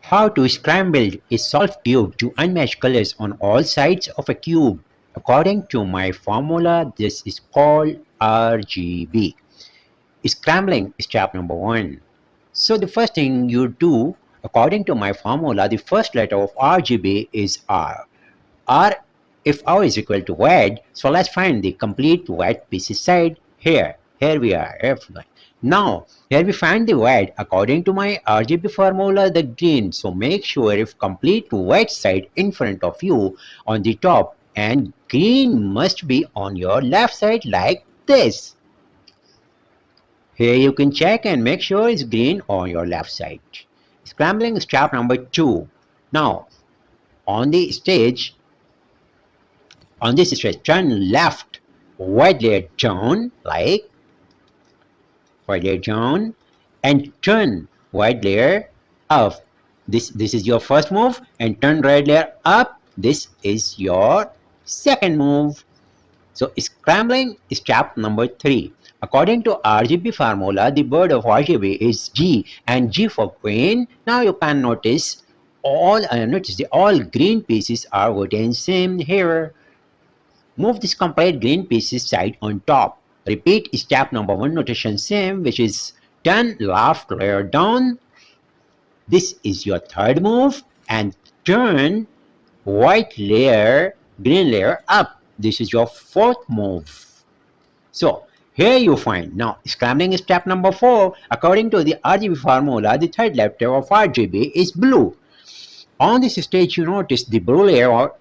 How to scramble a solved cube to unmatched colors on all sides of a cube. According to my formula, this is called RGB. Scrambling is step number 1. So the first thing you do, according to my formula, the first letter of RGB is R. R, if R is equal to white, so let's find the complete white pieces side here. Here we are. Now, here we find the white. According to my RGB formula, the green. So make sure if complete white side in front of you on the top, and green must be on your left side like this. Here you can check and make sure it's green on your left side. Scrambling step number 2. Now, on this stage, turn left, white layer down, like white layer down, and turn white layer up. This is your first move, and turn right layer up. This is your second move. So scrambling is step number 3. According to RGB formula, the word of RGB is G, and G for green. Now you can notice all green pieces are written same here. Move this complete green pieces side on top. Repeat step number 1 notation same, which is turn left layer down. This is your third move, and turn white layer, green layer up. This is your fourth move. So here you find, now scrambling is step number 4. According to the RGB formula, the third letter of RGB is blue. On this stage, you notice the blue layer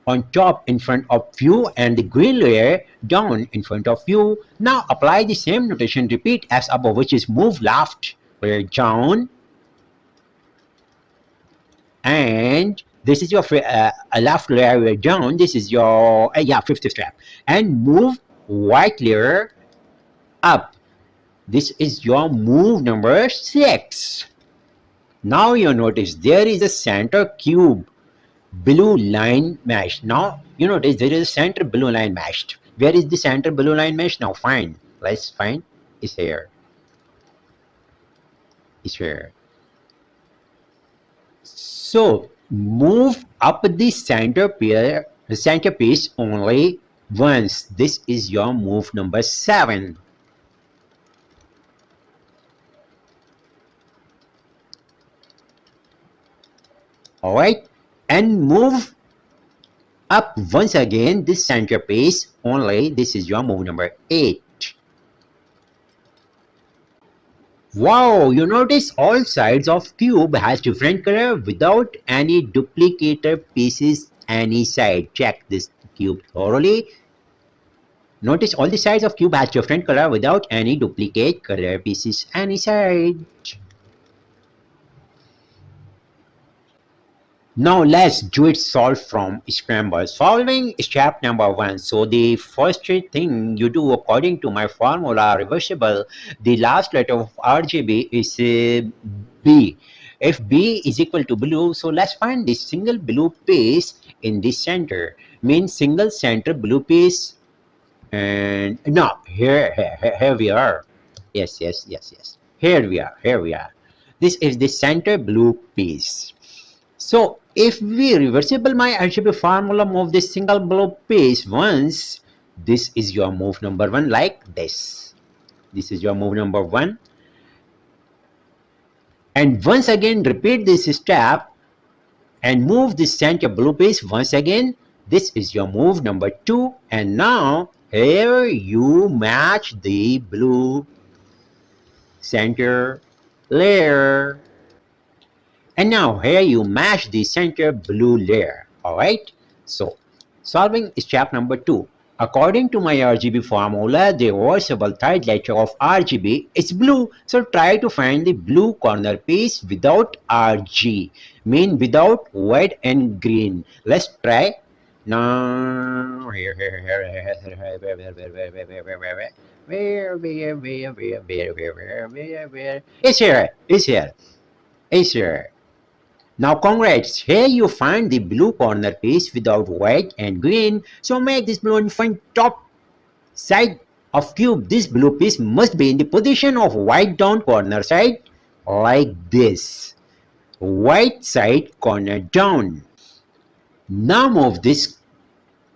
on top in front of you and the green layer down in front of you. Now apply the same notation, repeat as above, which is move left layer down, and this is your left layer down. This is your fifth step, and move white layer up. This is your move number 6. Now you notice there is a center cube blue line meshed. Now you notice there is a center blue line meshed. Where is the center blue line mesh? Now find. Let's find. It's here. It's here. So move up the center piece only once. This is your move number 7. Alright, and move up once again this center piece only. This is your move number 8. Wow, you notice all sides of cube has different color without any duplicator pieces any side. Check this cube thoroughly. Notice all the sides of cube has different color without any duplicate color pieces any side. Now let's do it solve from scramble. Solving step number 1. So the first thing you do according to my formula reversible, the last letter of RGB is B. If B is equal to blue, so let's find the single blue piece in the center. Means single center blue piece. And no, here we are. Yes. Here we are. This is the center blue piece. So if we reversible my RGB formula, move this single blue piece once, this is your move number 1, like this. This is your move number 1. And once again repeat this step and move this center blue piece once again. This is your move number 2. And now here you match the blue center layer. And now here you match the center blue layer. Alright, so solving step number 2. According to my RGB formula, the reversible third letter of RGB is blue. So try to find the blue corner piece without RG, mean without white and green. Let's try. Now here. Where? It's here. Now congrats, here you find the blue corner piece without white and green. So make this blue and find top side of cube. This blue piece must be in the position of white down corner side like this. right side corner down. Now move this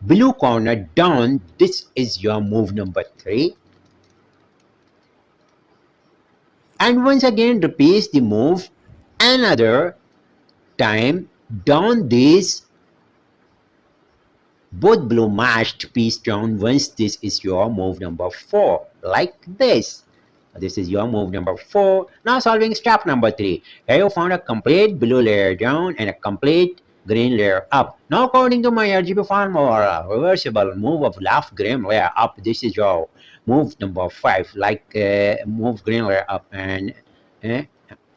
blue corner down. This is your move number 3. And once again repeat the move another time down this both blue matched piece down. Once this is your move number 4, like this. This is your move number 4. Now solving step number 3. Here you found a complete blue layer down and a complete green layer up. Now according to my RGB formula, reversible move of left green layer up. This is your move number 5, like move green layer up and uh,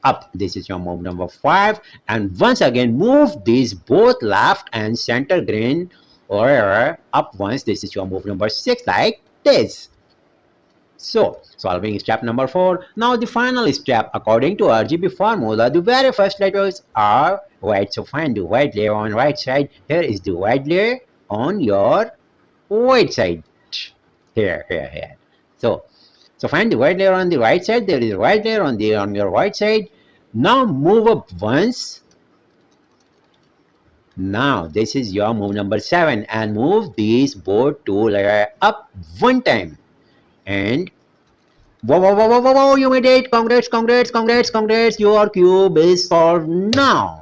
up. This is your move number 5. And once again move these both left and center green layer up once. This is your move number 6, like this. So, solving step number 4. Now the final step according to RGB formula, the very first letters are white. So find the white layer on right side. Here is the white layer on your right side. Here. So find the white layer on the right side. There is a white layer on your right side. Now move up once. Now this is your move number 7 and move these both two layer up one time. And wow, you made it. Congrats. Your cube is solved now.